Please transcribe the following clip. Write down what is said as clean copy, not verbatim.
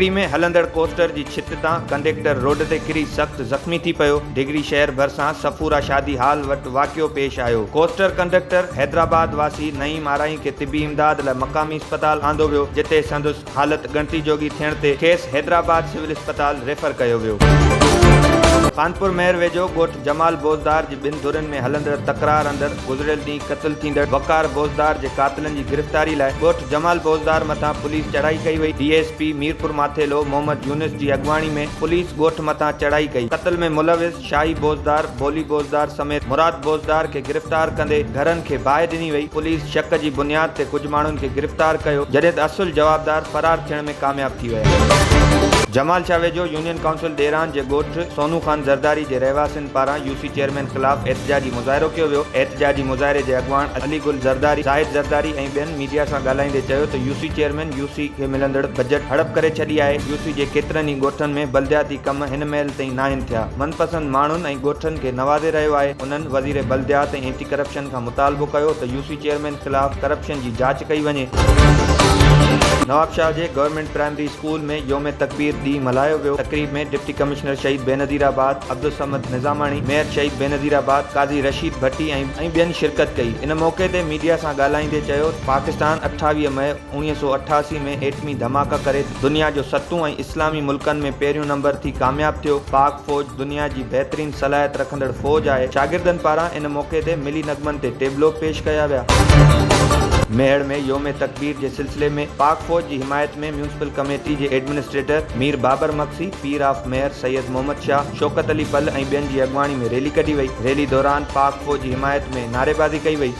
डिगरी में हलंदड़ कोस्टर जी छित तां कंडक्टर रोड ते किरी सख्त ज़ख़्मी थी पियो। डिगरी शहर भरिसां सफूरा शादी हाल वटि वाक़ियो पेश आयो। कोस्टर कंडक्टर हैदराबाद वासी नईम आराई खे तिबी इमदाद लाइ मक़ामी अस्पताल आंदो वियो, जिते संदसि हालत गणती जोगी थियण ते खेसि हैदराबाद सिविल अस्पताल रेफर कयो वियो। कानपुर महर वेझो ॻोठ जमाल बोज़दार जी ॿिनि धुरनि में हलंदड़ तकरार अंदरि गुज़िरियल ॾींहुं क़त्ल थींदड़ वकार बोज़दार जे कातिलनि जी गिरफ़्तारी लाइ ॻोठ जमाल बोज़दार मथां पुलिस चढ़ाई कई वई। DSP मीरपुर माथेलो मोहम्मद यूनिस जी अॻवाणी में पुलिस ॻोठ मथां चढ़ाई कई। क़त्ल में मुलविस शाही बोज़दार, बोली बोज़दार समेत मुराद बोज़दार खे गिरफ़्तार कंदे घरनि खे बाहि ॾिनी वई। पुलिस शक जी बुनियाद ते कुझु माण्हुनि खे गिरफ़्तार कयो, जॾहिं त असुल जवाबदार फरार थियण में कामयाब थी विया। जमाल शाह वेझो यूनियन काउंसिल डेरान जे ॻोठ सोनू खान ज़रदारी जे रहवासियुनि पारां UC चेयरमैन ख़िलाफ़ एहतजाजी मुज़ाहिरो कयो वियो। एहतजाजी मुज़ाहिरे जे अॻवान अली गुल ज़रदारी, ज़ाहिद ज़रदारी ऐं ॿियनि मीडिया सां ॻाल्हाईंदे चयो त UC चेयरमैन UC खे मिलंदड़ बजट हड़प करे छॾी आहे। UC जे केतिरनि ई ॻोठनि में बल्दियाती कम हिन महिल ताईं नाहिनि थिया। मनपसंद माण्हुनि ऐं ॻोठनि खे नवाज़े रहियो आहे। उन्हनि वज़ीर बल्दियात ऐं एंटी करप्शन खां मुतालबो कयो त UC चेयरमैन ख़िलाफ़ करप्शन जी जांच कई वञे। नवाबशाह जे गवर्नमेंट प्राइमरी स्कूल में योम तकबीर ॾींहुं मल्हायो वियो। तक़रीब में डिप्टी कमिश्नर शहीद बेनज़ीराबाद अब्दुल समद निज़ामाणी, मेयर शहीद बेनज़ीराबाद काज़ी रशीद भट्टी ऐं ॿियनि शिरकत कई। इन मौक़े ते मीडिया सां ॻाल्हाईंदे चयो, पाकिस्तान 28 मई 1988 में एटमी धमाका करे दुनिया जो 7 ऐं इस्लामी मुल्कनि में पहिरियों नंबर थी कामयाब थियो। पाक फ़ौज दुनिया जी बहितरीन सलाहियत रखंदड़ फ़ौज आहे। शागिर्दनि पारां इन मौक़े ते मिली नगमनि ते टेबलो पेश कया विया। मेहड़ में योम तकबीर जे सिलसिले में पाक फ़ौज जी हिमायत में municipal committee J administrator Mir Babur Maksi, Pir of mayor Syed Mohammad Shah, Shaukat Ali पल ऐं ॿियनि जी अॻवाणी में रैली कढी वई। रैली दौरान पाक फ़ौज जी हिमायत में नारेबाज़ी कई वई।